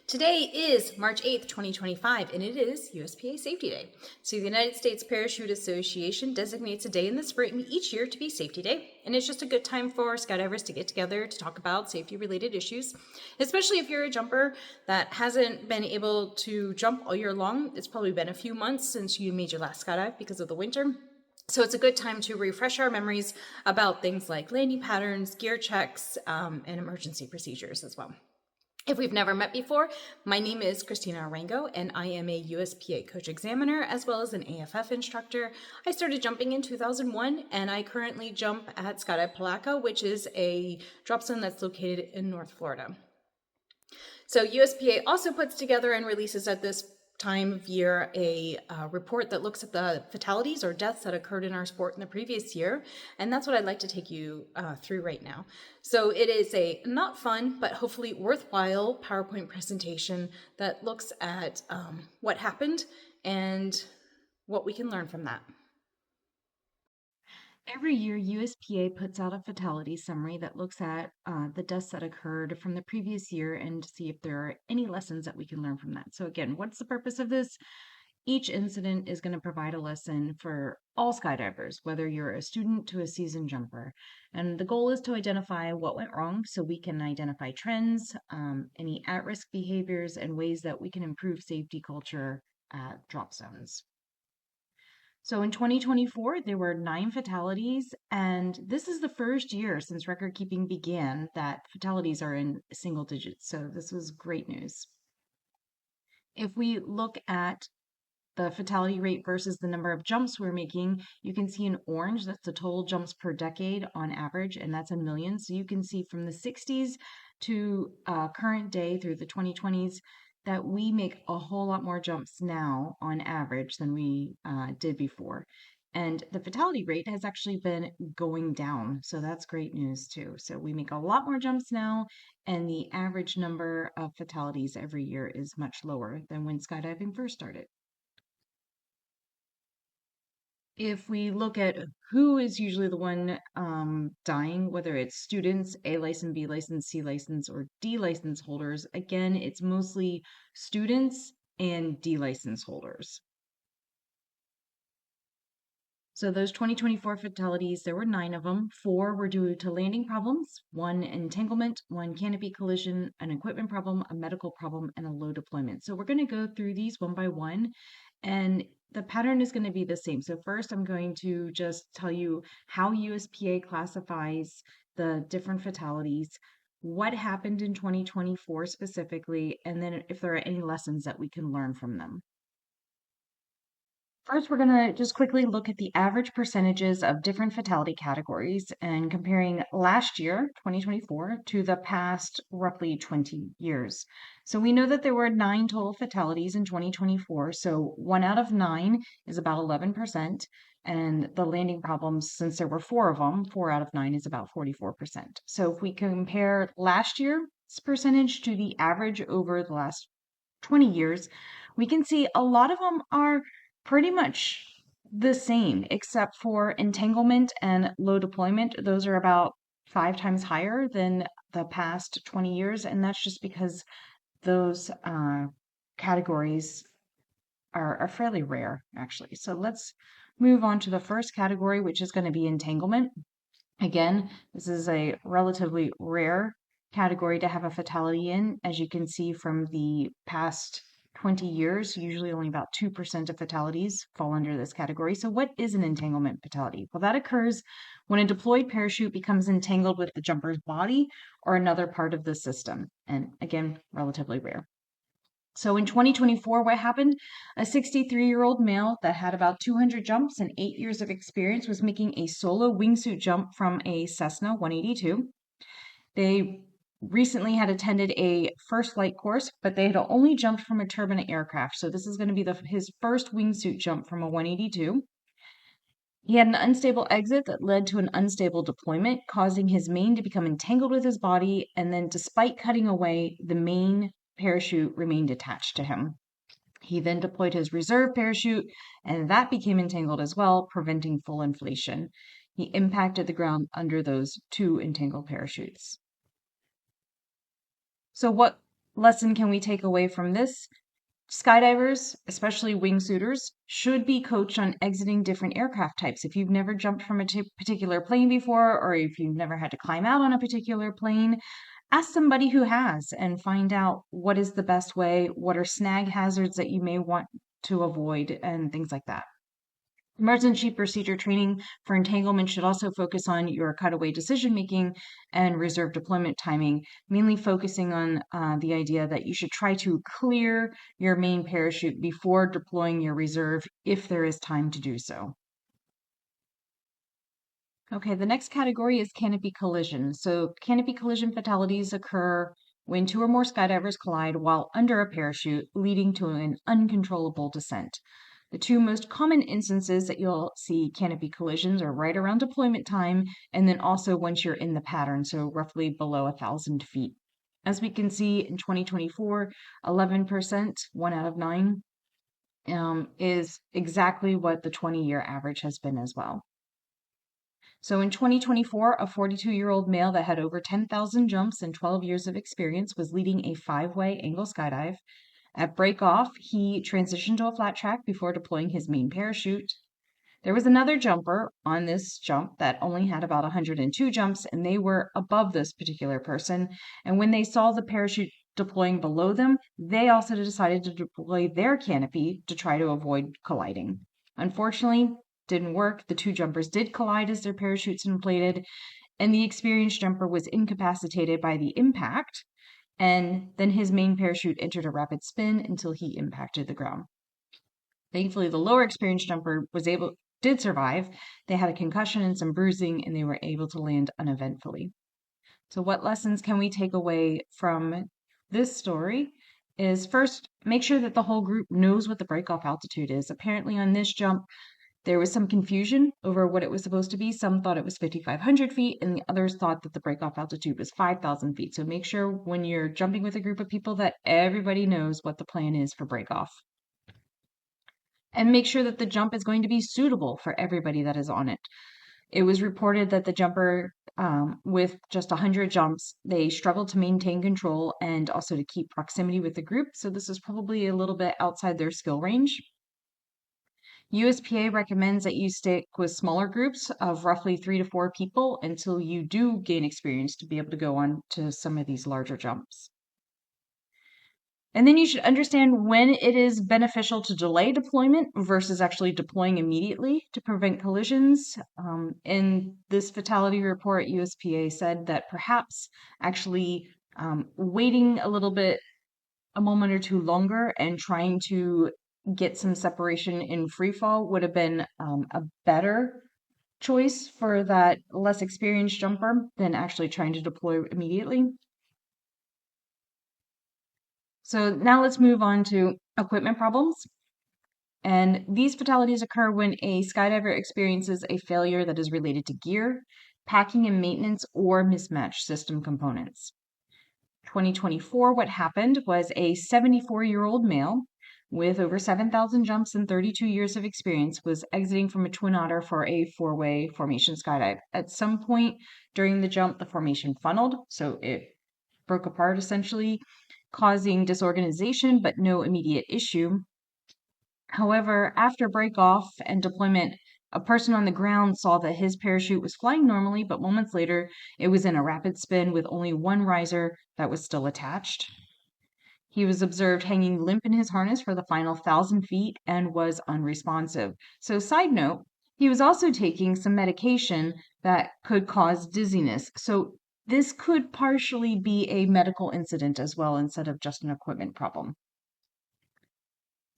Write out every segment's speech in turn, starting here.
Today is March 8th, 2025, and it is USPA Safety Day. So the United States Parachute Association designates a day in the spring each year to be Safety Day, and it's just a good time for skydivers to get together to talk about safety-related issues, especially if you're a jumper that hasn't been able to jump all year long. It's probably been a few months since you made your last skydive because of the winter. So it's a good time to refresh our memories about things like landing patterns, gear checks, and emergency procedures as well. If we've never met before, my name is Christina Arango, and I am a USPA coach examiner as well as an AFF instructor. I started jumping in 2001, and I currently jump at Skydive Palaca, which is a drop zone that's located in North Florida. So USPA also puts together and releases at this time of year a report that looks at the fatalities or deaths that occurred in our sport in the previous year, and that's what I'd like to take you through right now. So it is a not fun but hopefully worthwhile PowerPoint presentation that looks at what happened and what we can learn from that. Every year, USPA puts out a fatality summary that looks at the deaths that occurred from the previous year and to see if there are any lessons that we can learn from that. So again, what's the purpose of this? Each incident is going to provide a lesson for all skydivers, whether you're a student to a seasoned jumper. And the goal is to identify what went wrong so we can identify trends, any at-risk behaviors, and ways that we can improve safety culture at drop zones. So in 2024, there were 9 fatalities, and this is the first year since record keeping began that fatalities are in single digits. So this was great news. If we look at the fatality rate versus the number of jumps we're making, you can see in orange, that's the total jumps per decade on average, and that's in millions. So you can see from the 60s to current day through the 2020s, that we make a whole lot more jumps now on average than we did before. And the fatality rate has actually been going down. So that's great news too. So we make a lot more jumps now, and the average number of fatalities every year is much lower than when skydiving first started. If we look at who is usually the one dying, whether it's students, A license, B license, C license, or D license holders, again, it's mostly students and D license holders. So those 2024 fatalities, there were 9 of them. 4 were due to landing problems, 1 entanglement, 1 canopy collision, an equipment problem, a medical problem, and a low deployment. So we're going to go through these one by one, and the pattern is going to be the same. So first, I'm going to just tell you how USPA classifies the different fatalities, what happened in 2024 specifically, and then if there are any lessons that we can learn from them. First, we're going to just quickly look at the average percentages of different fatality categories and comparing last year, 2024, to the past roughly 20 years. So we know that there were 9 total fatalities in 2024. So 1 out of 9 is about 11%. And the landing problems, since there were 4 of them, 4 out of 9 is about 44%. So if we compare last year's percentage to the average over the last 20 years, we can see a lot of them are pretty much the same, except for entanglement and low deployment. Those are about 5 times higher than the past 20 years, and that's just because those categories are fairly rare, actually. So let's move on to the first category, which is going to be entanglement. Again, this is a relatively rare category to have a fatality in. As you can see from the past 20 years, usually only about 2% of fatalities fall under this category. So what is an entanglement fatality? Well, that occurs when a deployed parachute becomes entangled with the jumper's body or another part of the system. And again, relatively rare. So in 2024, what happened? A 63-year-old male that had about 200 jumps and 8 years of experience was making a solo wingsuit jump from a Cessna 182. They recently had attended a first flight course, but they had only jumped from a turbine aircraft. So this is going to be his first wingsuit jump from a 182. He had an unstable exit that led to an unstable deployment, causing his main to become entangled with his body. And then, despite cutting away, the main parachute remained attached to him. He then deployed his reserve parachute, and that became entangled as well, preventing full inflation. He impacted the ground under those 2 entangled parachutes. So what lesson can we take away from this? Skydivers, especially wingsuiters, should be coached on exiting different aircraft types. If you've never jumped from a particular plane before, or if you've never had to climb out on a particular plane, ask somebody who has and find out what is the best way, what are snag hazards that you may want to avoid, and things like that. Emergency procedure training for entanglement should also focus on your cutaway decision making and reserve deployment timing, mainly focusing on the idea that you should try to clear your main parachute before deploying your reserve if there is time to do so. Okay, the next category is canopy collision. So, canopy collision fatalities occur when two or more skydivers collide while under a parachute, leading to an uncontrollable descent. The two most common instances that you'll see canopy collisions are right around deployment time and then also once you're in the pattern, so roughly below 1,000 feet. As we can see in 2024, 11%, 1 out of 9, is exactly what the 20-year average has been as well. So in 2024, a 42-year-old male that had over 10,000 jumps and 12 years of experience was leading a 5-way angle skydive. At break-off, he transitioned to a flat track before deploying his main parachute. There was another jumper on this jump that only had about 102 jumps, and they were above this particular person. And when they saw the parachute deploying below them, they also decided to deploy their canopy to try to avoid colliding. Unfortunately, didn't work. The two jumpers did collide as their parachutes inflated, and the experienced jumper was incapacitated by the impact, and then his main parachute entered a rapid spin until he impacted the ground. Thankfully, the lower experienced jumper did survive. They had a concussion and some bruising, and they were able to land uneventfully. So, what lessons can we take away from this story? Is first, make sure that the whole group knows what the breakoff altitude is. Apparently, on this jump, there was some confusion over what it was supposed to be. Some thought it was 5,500 feet, and the others thought that the breakoff altitude was 5,000 feet. So make sure when you're jumping with a group of people that everybody knows what the plan is for breakoff. And make sure that the jump is going to be suitable for everybody that is on it. It was reported that the jumper, with just 100 jumps, they struggled to maintain control and also to keep proximity with the group. So this is probably a little bit outside their skill range. USPA recommends that you stick with smaller groups of roughly 3 to 4 people until you do gain experience to be able to go on to some of these larger jumps. And then you should understand when it is beneficial to delay deployment versus actually deploying immediately to prevent collisions. In this fatality report, USPA said that perhaps actually waiting a moment or two longer and trying to get some separation in free fall would have been a better choice for that less experienced jumper than actually trying to deploy immediately. So now let's move on to equipment problems. And these fatalities occur when a skydiver experiences a failure that is related to gear, packing and maintenance, or mismatched system components. 2024, what happened was a 74-year-old male with over 7,000 jumps and 32 years of experience was exiting from a Twin Otter for a 4-way formation skydive. At some point during the jump, the formation funneled, so it broke apart essentially, causing disorganization but no immediate issue. However, after breakoff and deployment, a person on the ground saw that his parachute was flying normally, but moments later, it was in a rapid spin with only one riser that was still attached. He was observed hanging limp in his harness for the final 1,000 feet and was unresponsive. So, side note, he was also taking some medication that could cause dizziness. So, this could partially be a medical incident as well instead of just an equipment problem.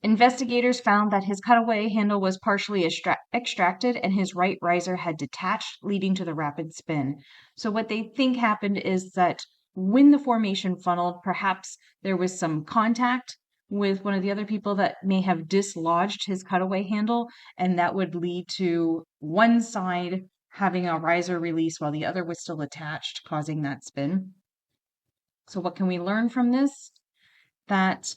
Investigators found that his cutaway handle was partially extracted and his right riser had detached, leading to the rapid spin. So, what they think happened is that when the formation funneled, perhaps there was some contact with one of the other people that may have dislodged his cutaway handle, and that would lead to one side having a riser release while the other was still attached, causing that spin. So, what can we learn from this? That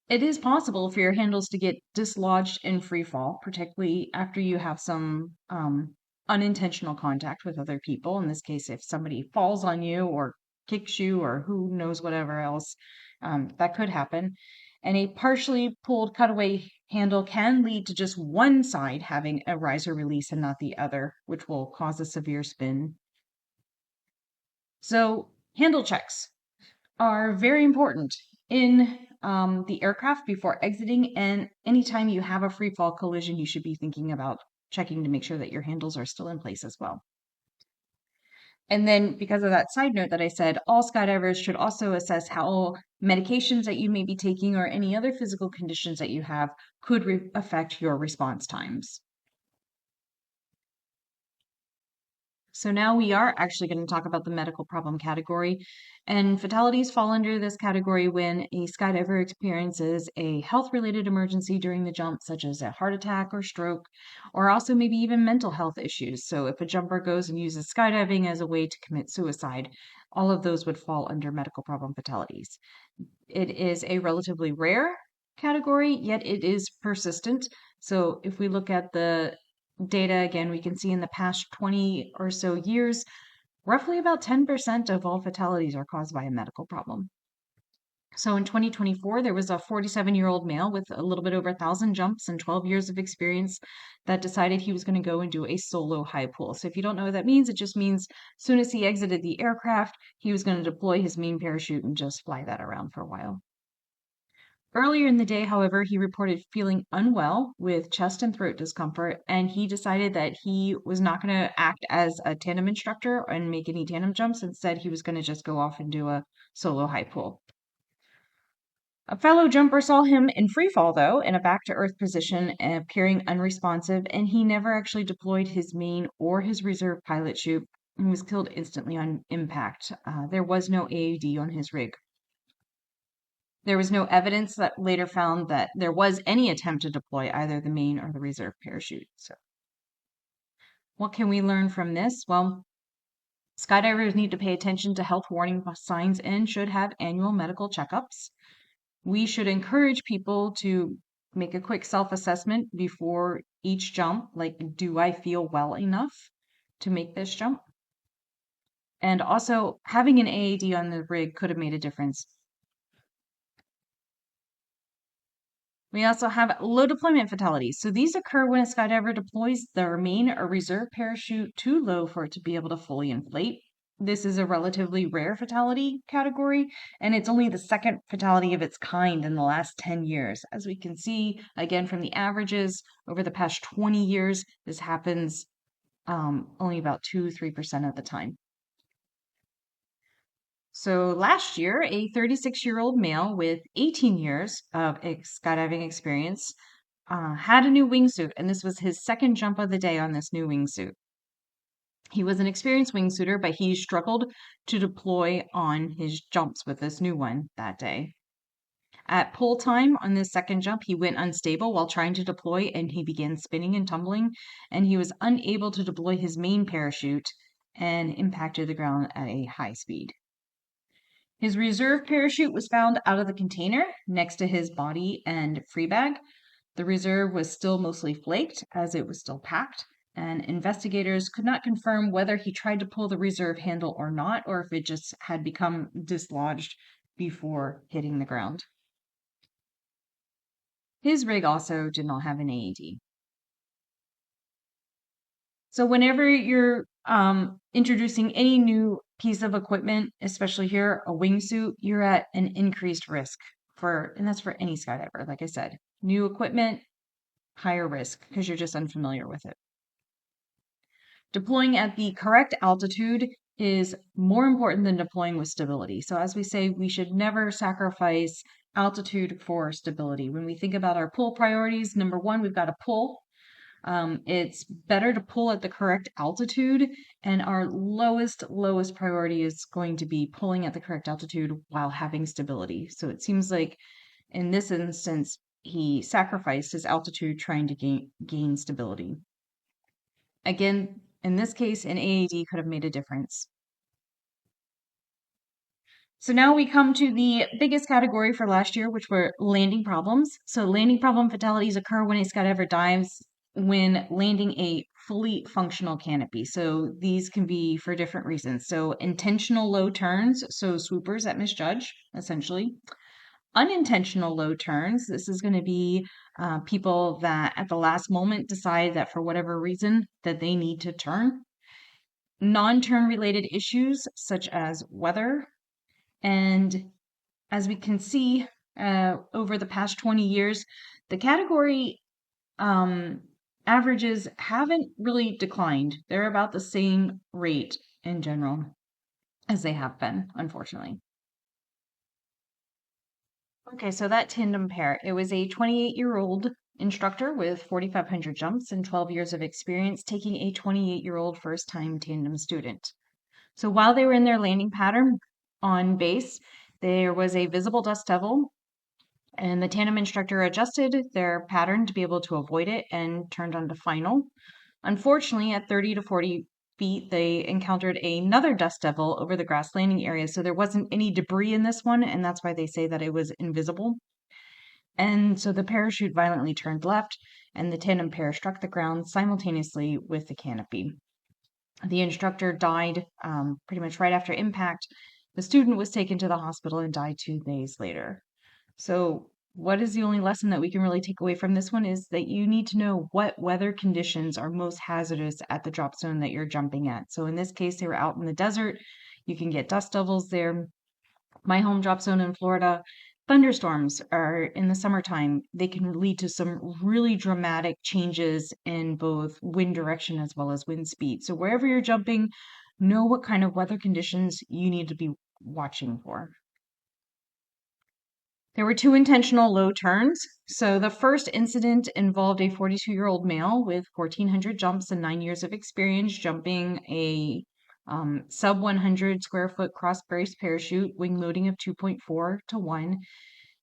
it is possible for your handles to get dislodged in free fall, particularly after you have some unintentional contact with other people. In this case, if somebody falls on you or kicks you or who knows whatever else that could happen. And a partially pulled cutaway handle can lead to just one side having a riser release and not the other, which will cause a severe spin. So handle checks are very important in the aircraft before exiting, and anytime you have a free fall collision, you should be thinking about checking to make sure that your handles are still in place as well. And then, because of that side note that I said, all skydivers should also assess how medications that you may be taking or any other physical conditions that you have could affect your response times. So now we are actually going to talk about the medical problem category. And fatalities fall under this category when a skydiver experiences a health-related emergency during the jump, such as a heart attack or stroke, or also maybe even mental health issues. So if a jumper goes and uses skydiving as a way to commit suicide, all of those would fall under medical problem fatalities. It is a relatively rare category, yet it is persistent. So if we look at the data again, we can see in the past 20 or so years, roughly about 10% of all fatalities are caused by a medical problem. So in 2024, there was a 47-year-old male with a little bit over 1,000 jumps and 12 years of experience that decided he was going to go and do a solo high pull. So if you don't know what that means, it just means as soon as he exited the aircraft, he was going to deploy his main parachute and just fly that around for a while. Earlier in the day, however, he reported feeling unwell with chest and throat discomfort, and he decided that he was not going to act as a tandem instructor and make any tandem jumps. Instead, he was going to just go off and do a solo high pull. A fellow jumper saw him in free fall, though, in a back to earth position, appearing unresponsive, and he never actually deployed his main or his reserve pilot chute and was killed instantly on impact. There was no AAD on his rig. There was no evidence that later found that there was any attempt to deploy either the main or the reserve parachute. So, what can we learn from this? Well, skydivers need to pay attention to health warning signs and should have annual medical checkups. We should encourage people to make a quick self-assessment before each jump, like, do I feel well enough to make this jump? And also, having an AAD on the rig could have made a difference. We also have low deployment fatalities. So these occur when a skydiver deploys their main or reserve parachute too low for it to be able to fully inflate. This is a relatively rare fatality category, and it's only the second fatality of its kind in the last 10 years. As we can see, again, from the averages over the past 20 years, this happens only about 2-3% of the time. So last year, a 36-year-old male with 18 years of skydiving experience had a new wingsuit, and this was his second jump of the day on this new wingsuit. He was an experienced wingsuiter, but he struggled to deploy on his jumps with this new one that day. At pull time on this second jump, he went unstable while trying to deploy, and he began spinning and tumbling, and he was unable to deploy his main parachute and impacted the ground at a high speed. His reserve parachute was found out of the container next to his body and free bag. The reserve was still mostly flaked as it was still packed, and investigators could not confirm whether he tried to pull the reserve handle or not, or if it just had become dislodged before hitting the ground. His rig also did not have an AED. So whenever you're introducing any new piece of equipment, especially here, a wingsuit, you're at an increased risk and that's for any skydiver. Like I said, new equipment, higher risk because you're just unfamiliar with it. Deploying at the correct altitude is more important than deploying with stability. So as we say, we should never sacrifice altitude for stability. When we think about our pull priorities, number one, we've got to pull. It's better to pull at the correct altitude, and our lowest priority is going to be pulling at the correct altitude while having stability. So it seems like in this instance, he sacrificed his altitude trying to gain stability. Again, in this case, an AAD could have made a difference. So now we come to the biggest category for last year, which were landing problems. So landing problem fatalities occur when a skydiver dives when landing a fully functional canopy. So these can be for different reasons. So intentional low turns, so swoopers that misjudge, essentially. Unintentional low turns, this is going to be people that at the last moment decide that for whatever reason that they need to turn. Non-turn related issues such as weather. And as we can see over the past 20 years, the category averages haven't really declined. They're about the same rate in general as they have been, unfortunately. Okay, so that tandem pair, it was a 28-year-old instructor with 4,500 jumps and 12 years of experience taking a 28-year-old first-time tandem student. So while they were in their landing pattern on base, there was a visible dust devil, and the tandem instructor adjusted their pattern to be able to avoid it and turned on to final. Unfortunately, at 30 to 40 feet, they encountered another dust devil over the grass landing area. So there wasn't any debris in this one, and that's why they say that it was invisible. And so the parachute violently turned left, and the tandem pair struck the ground simultaneously with the canopy. The instructor died pretty much right after impact. The student was taken to the hospital and died 2 days later. So, what is the only lesson that we can really take away from this one is that you need to know what weather conditions are most hazardous at the drop zone that you're jumping at. So, in this case, they were out in the desert. You can get dust devils there. My home drop zone in Florida, thunderstorms are in the summertime. They can lead to some really dramatic changes in both wind direction as well as wind speed. So, wherever you're jumping, know what kind of weather conditions you need to be watching for. There were 2 intentional low turns. So the first incident involved a 42-year-old male with 1,400 jumps and 9 years of experience jumping a sub 100 square foot cross brace parachute, wing loading of 2.4 to 1.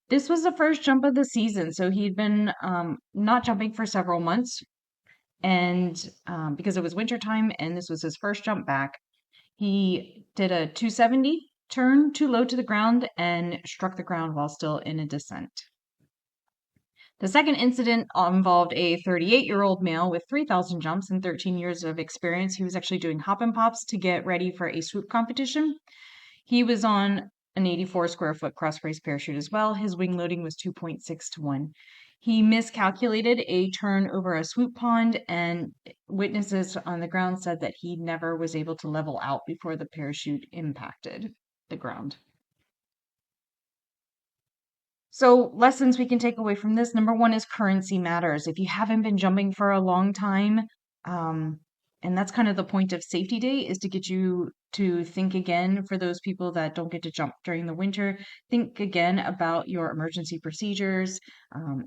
This was the first jump of the season, so he'd been not jumping for several months, and because it was wintertime, and this was his first jump back. He did a 270 turn too low to the ground and struck the ground while still in a descent. The second incident involved a 38-year-old male with 3,000 jumps and 13 years of experience. He was actually doing hop and pops to get ready for a swoop competition. He was on an 84 square foot cross brace parachute as well. His wing loading was 2.6 to 1. He miscalculated a turn over a swoop pond, and witnesses on the ground said that he never was able to level out before the parachute impacted the ground. So, lessons we can take away from this. Number one is currency matters. If you haven't been jumping for a long time, and that's kind of the point of safety day, is to get you to think again for those people that don't get to jump during the winter. Think again about your emergency procedures,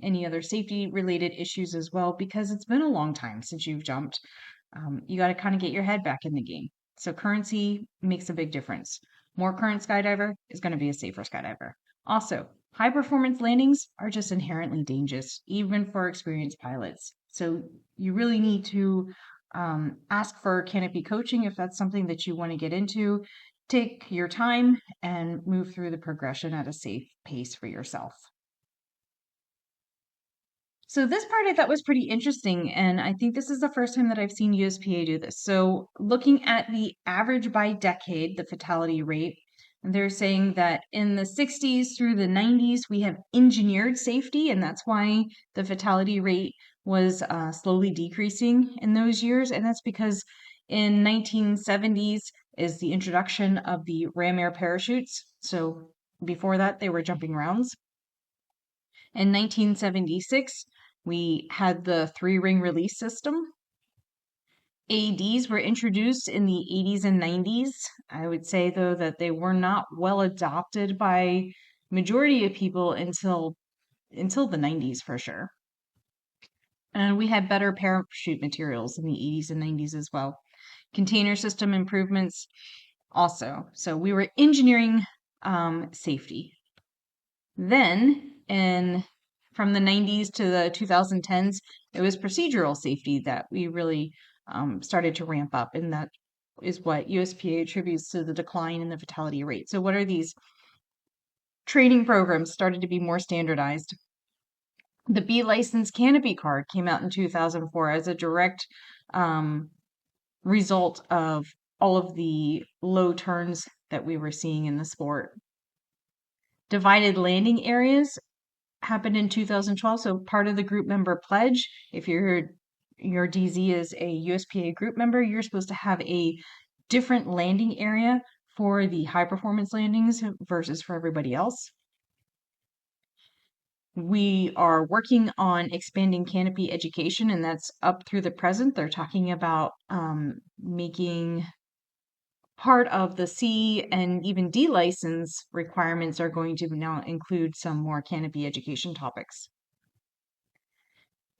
any other safety related issues as well, because it's been a long time since you've jumped. You got to kind of get your head back in the game. So, currency makes a big difference. More current skydiver is going to be a safer skydiver. Also, high performance landings are just inherently dangerous, even for experienced pilots. So you really need to ask for canopy coaching if that's something that you want to get into. Take your time and move through the progression at a safe pace for yourself. So this part I thought was pretty interesting, and I think this is the first time that I've seen USPA do this. So looking at the average by decade, the fatality rate, they're saying that in the 60s through the 90s, we have engineered safety, and that's why the fatality rate was slowly decreasing in those years. And that's because in 1970s is the introduction of the ram air parachutes. So before that, they were jumping rounds. In 1976, we had the 3-ring release system. AEDs were introduced in the 80s and 90s. I would say, though, that they were not well adopted by majority of people until the 90s for sure. And we had better parachute materials in the 80s and 90s as well. Container system improvements also. So we were engineering safety. Then, from the 90s to the 2010s, it was procedural safety that we really started to ramp up, and that is what USPA attributes to the decline in the fatality rate. So, what are these? Training programs started to be more standardized. The B license canopy card came out in 2004 as a direct result of all of the low turns that we were seeing in the sport. Divided landing areas happened in 2012. So part of the group member pledge, if your DZ is a USPA group member, you're supposed to have a different landing area for the high performance landings versus for everybody else. We are working on expanding canopy education, and that's up through the present. They're talking about making part of the C and even D license requirements are going to now include some more canopy education topics.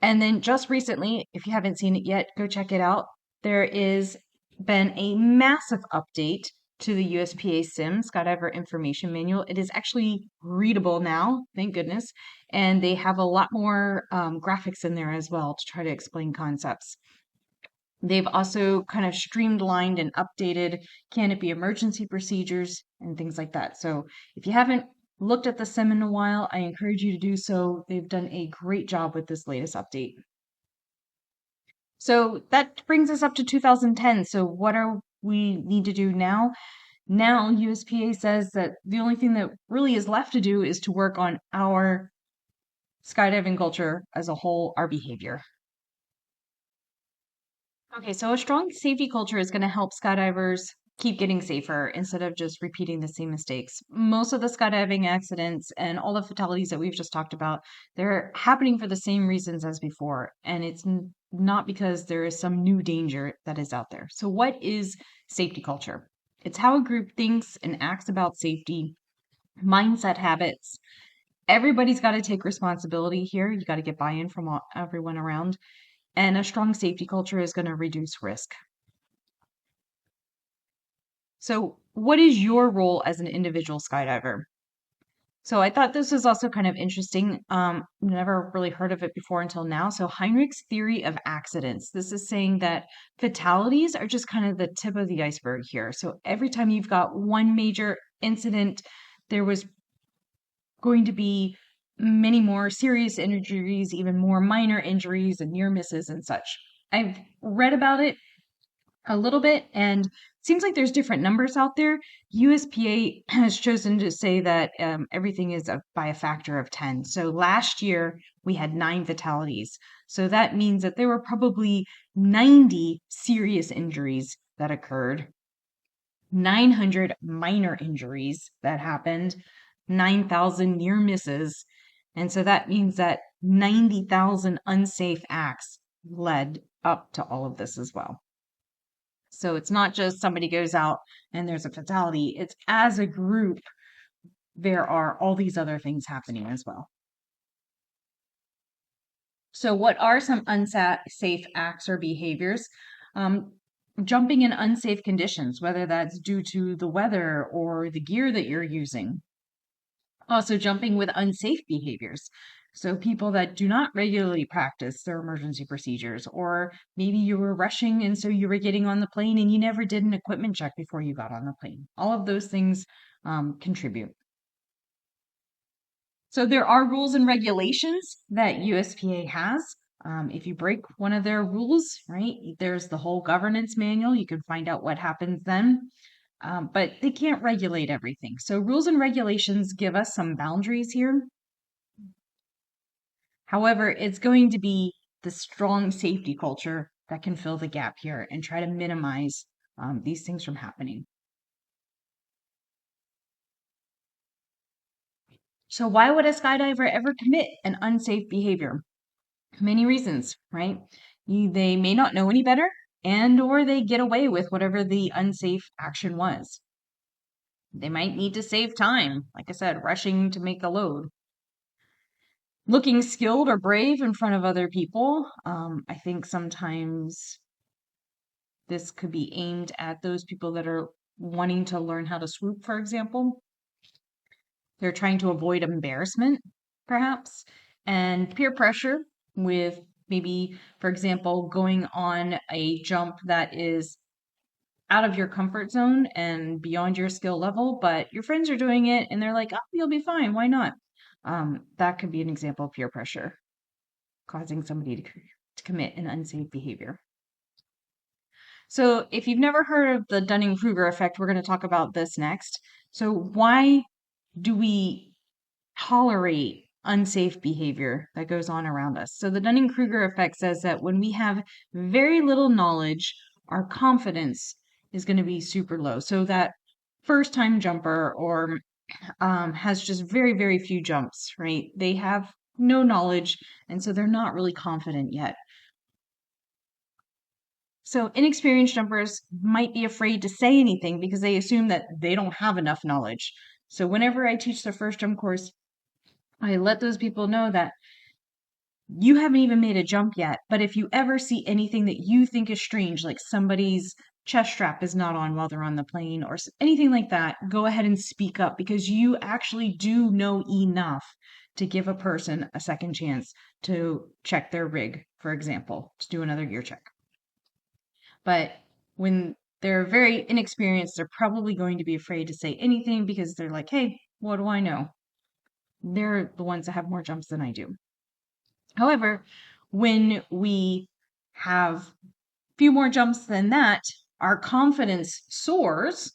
And then just recently, if you haven't seen it yet, go check it out. There is been a massive update to the USPA SIM, Skydiver Information Manual. It is actually readable now, thank goodness. And they have a lot more graphics in there as well to try to explain concepts. They've also kind of streamlined and updated canopy emergency procedures and things like that. So if you haven't looked at the sim in a while, I encourage you to do so. They've done a great job with this latest update. So that brings us up to 2010. So what are we need to do now? Now USPA says that the only thing that really is left to do is to work on our skydiving culture as a whole, our behavior. Okay, so a strong safety culture is going to help skydivers keep getting safer instead of just repeating the same mistakes. Most of the skydiving accidents and all the fatalities that we've just talked about, they're happening for the same reasons as before, and it's not because there is some new danger that is out there. So what is safety culture? It's how a group thinks and acts about safety, mindset habits. Everybody's got to take responsibility here. You got to get buy-in from everyone around. And a strong safety culture is going to reduce risk. So, what is your role as an individual skydiver? So, I thought this was also kind of interesting. Never really heard of it before until now. So, Heinrich's theory of accidents. This is saying that fatalities are just kind of the tip of the iceberg here. So, every time you've got one major incident, there was going to be many more serious injuries, even more minor injuries and near misses and such. I've read about it a little bit, and seems like there's different numbers out there. USPA has chosen to say that everything is by a factor of 10. So last year we had 9 fatalities. So that means that there were probably 90 serious injuries that occurred, 900 minor injuries that happened, 9,000 near misses. And so that means that 90,000 unsafe acts led up to all of this as well. So it's not just somebody goes out and there's a fatality, it's as a group, there are all these other things happening as well. So, what are some unsafe acts or behaviors? Jumping in unsafe conditions, whether that's due to the weather or the gear that you're using. Also, jumping with unsafe behaviors. So, people that do not regularly practice their emergency procedures, or maybe you were rushing and so you were getting on the plane and you never did an equipment check before you got on the plane. All of those things contribute. So, there are rules and regulations that USPA has. If you break one of their rules, right, there's the whole governance manual. You can find out what happens then. But they can't regulate everything. So rules and regulations give us some boundaries here. However, it's going to be the strong safety culture that can fill the gap here and try to minimize these things from happening. So why would a skydiver ever commit an unsafe behavior? Many reasons, right? They may not know any better, and or they get away with whatever the unsafe action was. They might need to save time, like I said, rushing to make the load. Looking skilled or brave in front of other people. I think sometimes this could be aimed at those people that are wanting to learn how to swoop, for example. They're trying to avoid embarrassment, perhaps, and peer pressure with maybe, for example, going on a jump that is out of your comfort zone and beyond your skill level, but your friends are doing it and they're like, oh, you'll be fine. Why not? That could be an example of peer pressure causing somebody to commit an unsafe behavior. So if you've never heard of the Dunning-Kruger effect, we're going to talk about this next. So why do we tolerate unsafe behavior that goes on around us? So the Dunning-Kruger effect says that when we have very little knowledge, our confidence is going to be super low. So that first time jumper or has just very, very few jumps, right? They have no knowledge, and so they're not really confident yet. So inexperienced jumpers might be afraid to say anything because they assume that they don't have enough knowledge. So whenever I teach the first jump course, I let those people know that you haven't even made a jump yet, but if you ever see anything that you think is strange, like somebody's chest strap is not on while they're on the plane or anything like that, go ahead and speak up because you actually do know enough to give a person a second chance to check their rig, for example, to do another gear check. But when they're very inexperienced, they're probably going to be afraid to say anything because they're like, hey, what do I know? They're the ones that have more jumps than I do. However, when we have few more jumps than that, our confidence soars,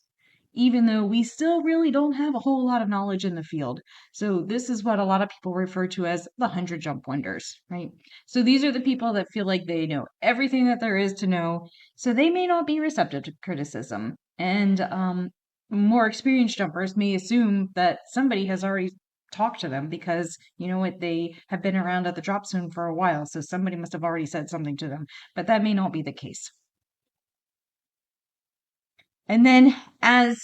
even though we still really don't have a whole lot of knowledge in the field. So this is what a lot of people refer to as the 100 jump wonders, right? So these are the people that feel like they know everything that there is to know. So they may not be receptive to criticism. And more experienced jumpers may assume that somebody has already talked to them because you know what, they have been around at the drop zone for a while, so somebody must have already said something to them, but that may not be the case. And then as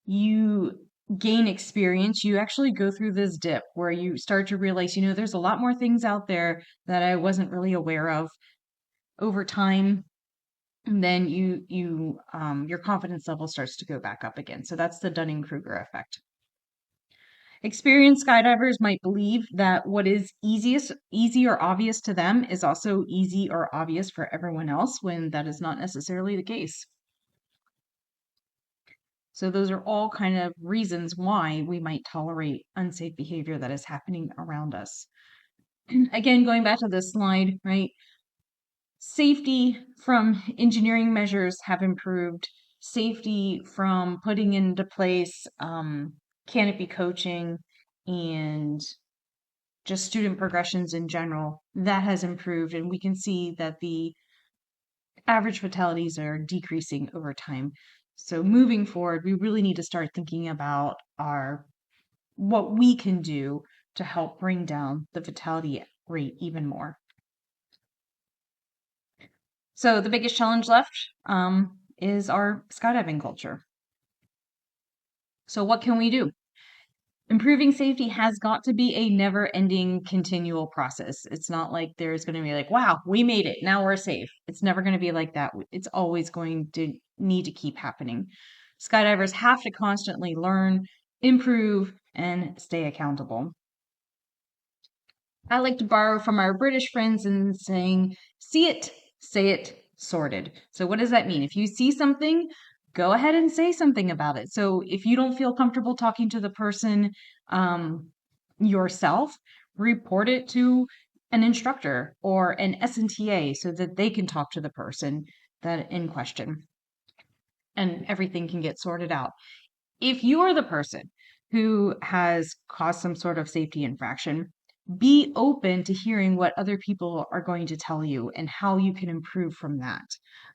you gain experience, you actually go through this dip where you start to realize, there's a lot more things out there that I wasn't really aware of over time. And then your confidence level starts to go back up again. So that's the Dunning-Kruger effect. Experienced skydivers might believe that what is easy or obvious to them is also easy or obvious for everyone else when that is not necessarily the case. So those are all kind of reasons why we might tolerate unsafe behavior that is happening around us. Again, going back to this slide, right? Safety from engineering measures have improved. Safety from putting into place canopy coaching and just student progressions in general, that has improved. And we can see that the average fatalities are decreasing over time. So moving forward, we really need to start thinking about what we can do to help bring down the fatality rate even more. So the biggest challenge left is our skydiving culture. So what can we do? Improving safety has got to be a never-ending continual process. It's not like there's going to be like, wow, we made it, now we're safe. It's never going to be like that. It's always going to need to keep happening. Skydivers have to constantly learn, improve, and stay accountable. I like to borrow from our British friends and saying, see it, say it, sorted. So what does that mean? If you see something, go ahead and say something about it. So if you don't feel comfortable talking to the person yourself, report it to an instructor or an SNTA so that they can talk to the person that in question and everything can get sorted out. If you are the person who has caused some sort of safety infraction, be open to hearing what other people are going to tell you and how you can improve from that.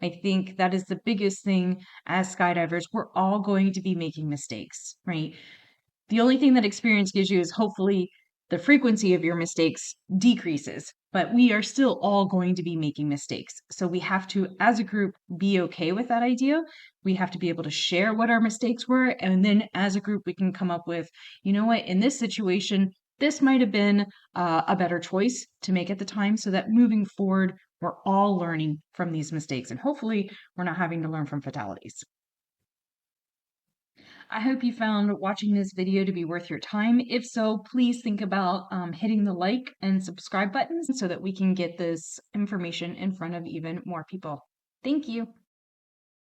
I think that is the biggest thing as skydivers. We're all going to be making mistakes, right? The only thing that experience gives you is hopefully the frequency of your mistakes decreases, but we are still all going to be making mistakes. So we have to, as a group, be okay with that idea. We have to be able to share what our mistakes were. And then as a group, we can come up with, you know what, in this situation, this might have been a better choice to make at the time so that moving forward, we're all learning from these mistakes. And hopefully, we're not having to learn from fatalities. I hope you found watching this video to be worth your time. If so, please think about hitting the like and subscribe buttons so that we can get this information in front of even more people. Thank you.